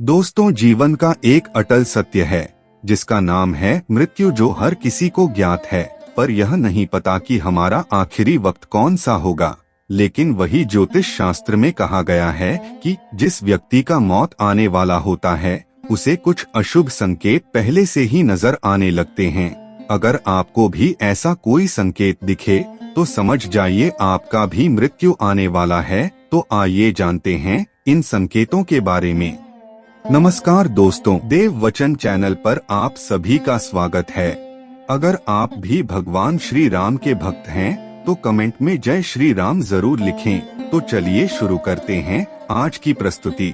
दोस्तों, जीवन का एक अटल सत्य है जिसका नाम है मृत्यु, जो हर किसी को ज्ञात है, पर यह नहीं पता कि हमारा आखिरी वक्त कौन सा होगा। लेकिन वही ज्योतिष शास्त्र में कहा गया है कि जिस व्यक्ति का मौत आने वाला होता है उसे कुछ अशुभ संकेत पहले से ही नजर आने लगते हैं। अगर आपको भी ऐसा कोई संकेत दिखे तो समझ जाइए आपका भी मृत्यु आने वाला है। तो आइए जानते हैं इन संकेतों के बारे में। नमस्कार दोस्तों, देव वचन चैनल पर आप सभी का स्वागत है। अगर आप भी भगवान श्री राम के भक्त हैं तो कमेंट में जय श्री राम जरूर लिखें। तो चलिए शुरू करते हैं आज की प्रस्तुति।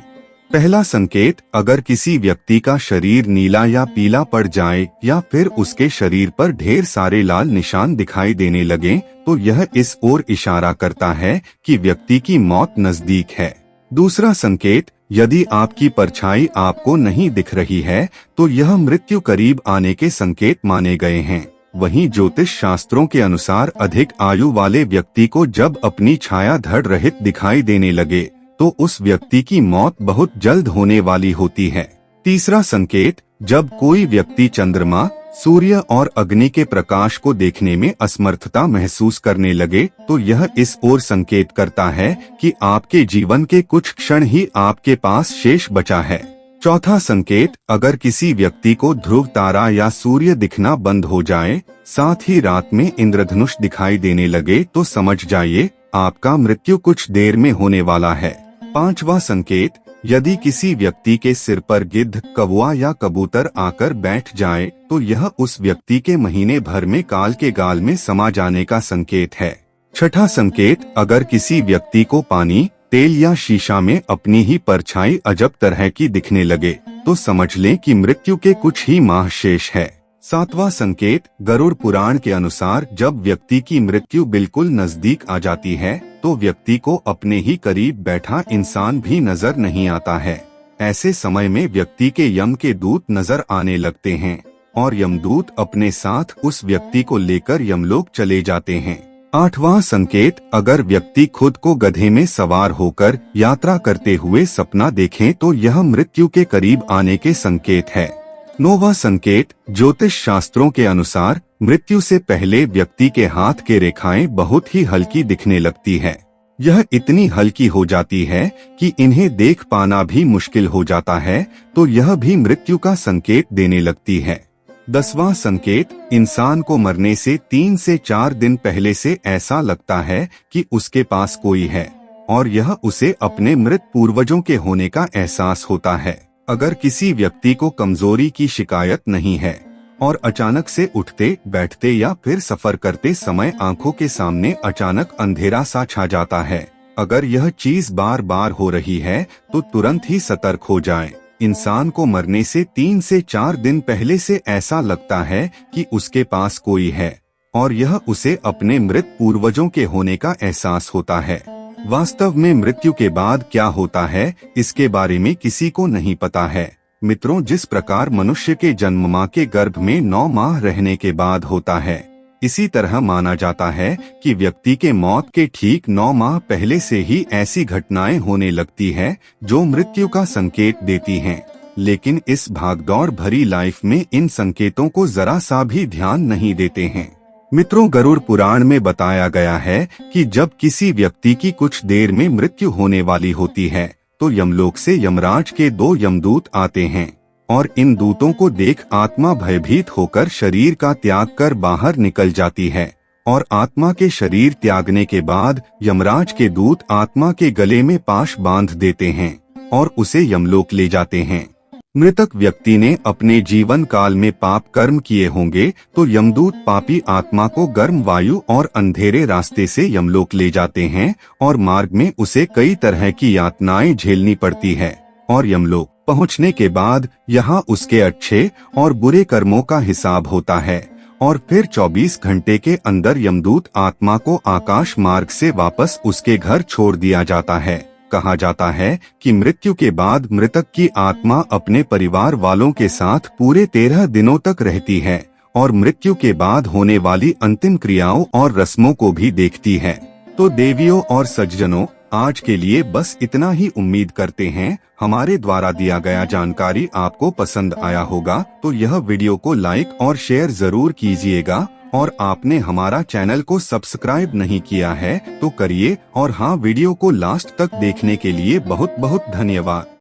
पहला संकेत, अगर किसी व्यक्ति का शरीर नीला या पीला पड़ जाए या फिर उसके शरीर पर ढेर सारे लाल निशान दिखाई देने लगे तो यह इस ओर इशारा करता है कि व्यक्ति की मौत नजदीक है। दूसरा संकेत, यदि आपकी परछाई आपको नहीं दिख रही है तो यह मृत्यु करीब आने के संकेत माने गए हैं। वहीं ज्योतिष शास्त्रों के अनुसार अधिक आयु वाले व्यक्ति को जब अपनी छाया धड़ रहित दिखाई देने लगे तो उस व्यक्ति की मौत बहुत जल्द होने वाली होती है। तीसरा संकेत, जब कोई व्यक्ति चंद्रमा, सूर्य और अग्नि के प्रकाश को देखने में असमर्थता महसूस करने लगे तो यह इस ओर संकेत करता है कि आपके जीवन के कुछ क्षण ही आपके पास शेष बचा है। चौथा संकेत, अगर किसी व्यक्ति को ध्रुव तारा या सूर्य दिखना बंद हो जाए, साथ ही रात में इंद्रधनुष दिखाई देने लगे तो समझ जाइए आपका मृत्यु कुछ देर में होने वाला है। पांचवा संकेत, यदि किसी व्यक्ति के सिर पर गिद्ध, कौवा या कबूतर आकर बैठ जाए तो यह उस व्यक्ति के महीने भर में काल के गाल में समा जाने का संकेत है। छठा संकेत, अगर किसी व्यक्ति को पानी, तेल या शीशा में अपनी ही परछाई अजब तरह की दिखने लगे तो समझ लें कि मृत्यु के कुछ ही माह शेष है। सातवां संकेत, गरुड़ पुराण के अनुसार जब व्यक्ति की मृत्यु बिल्कुल नजदीक आ जाती है तो व्यक्ति को अपने ही करीब बैठा इंसान भी नजर नहीं आता है। ऐसे समय में व्यक्ति के यम के दूत नजर आने लगते हैं और यमदूत अपने साथ उस व्यक्ति को लेकर यमलोक चले जाते हैं। आठवां संकेत, अगर व्यक्ति खुद को गधे में सवार होकर यात्रा करते हुए सपना देखें तो यह मृत्यु के करीब आने के संकेत है। नौवां संकेत, ज्योतिष शास्त्रों के अनुसार मृत्यु से पहले व्यक्ति के हाथ के रेखाएं बहुत ही हल्की दिखने लगती है। यह इतनी हल्की हो जाती है कि इन्हें देख पाना भी मुश्किल हो जाता है, तो यह भी मृत्यु का संकेत देने लगती है। 10वां संकेत, इंसान को मरने से 3 से 4 दिन पहले से ऐसा लगता है कि उसके पास कोई है और यह उसे अपने मृत पूर्वजों के होने का एहसास होता है। अगर किसी व्यक्ति को कमजोरी की शिकायत नहीं है और अचानक से उठते, बैठते या फिर सफर करते समय आंखों के सामने अचानक अंधेरा सा छा जाता है, अगर यह चीज बार बार हो रही है तो तुरंत ही सतर्क हो जाएं। इंसान को मरने से 3 से 4 दिन पहले से ऐसा लगता है कि उसके पास कोई है और यह उसे अपने मृत पूर्वजों के होने का एहसास होता है। वास्तव में मृत्यु के बाद क्या होता है इसके बारे में किसी को नहीं पता है। मित्रों, जिस प्रकार मनुष्य के जन्म मां के गर्भ में 9 माह रहने के बाद होता है, इसी तरह माना जाता है कि व्यक्ति के मौत के ठीक 9 माह पहले से ही ऐसी घटनाएं होने लगती है जो मृत्यु का संकेत देती हैं। लेकिन इस भागदौड़ भरी लाइफ में इन संकेतों को जरा सा भी ध्यान नहीं देते हैं। मित्रों, गरुड़ पुराण में बताया गया है कि जब किसी व्यक्ति की कुछ देर में मृत्यु होने वाली होती है तो यमलोक से यमराज के 2 यमदूत आते हैं और इन दूतों को देख आत्मा भयभीत होकर शरीर का त्याग कर बाहर निकल जाती है और आत्मा के शरीर त्यागने के बाद यमराज के दूत आत्मा के गले में पाश बांध देते हैं और उसे यमलोक ले जाते हैं। मृतक व्यक्ति ने अपने जीवन काल में पाप कर्म किए होंगे तो यमदूत पापी आत्मा को गर्म वायु और अंधेरे रास्ते से यमलोक ले जाते हैं और मार्ग में उसे कई तरह की यातनाएं झेलनी पड़ती है और यमलोक पहुंचने के बाद यहाँ उसके अच्छे और बुरे कर्मों का हिसाब होता है और फिर 24 घंटे के अंदर यमदूत आत्मा को आकाश मार्ग से वापस उसके घर छोड़ दिया जाता है। कहा जाता है कि मृत्यु के बाद मृतक की आत्मा अपने परिवार वालों के साथ पूरे 13 दिनों तक रहती है और मृत्यु के बाद होने वाली अंतिम क्रियाओं और रस्मों को भी देखती है। तो देवियों और सज्जनों, आज के लिए बस इतना ही। उम्मीद करते हैं हमारे द्वारा दिया गया जानकारी आपको पसंद आया होगा, तो यह वीडियो को लाइक और शेयर जरूर कीजिएगा। और आपने हमारा चैनल को सब्सक्राइब नहीं किया है तो करिए। और हाँ, वीडियो को लास्ट तक देखने के लिए बहुत बहुत धन्यवाद।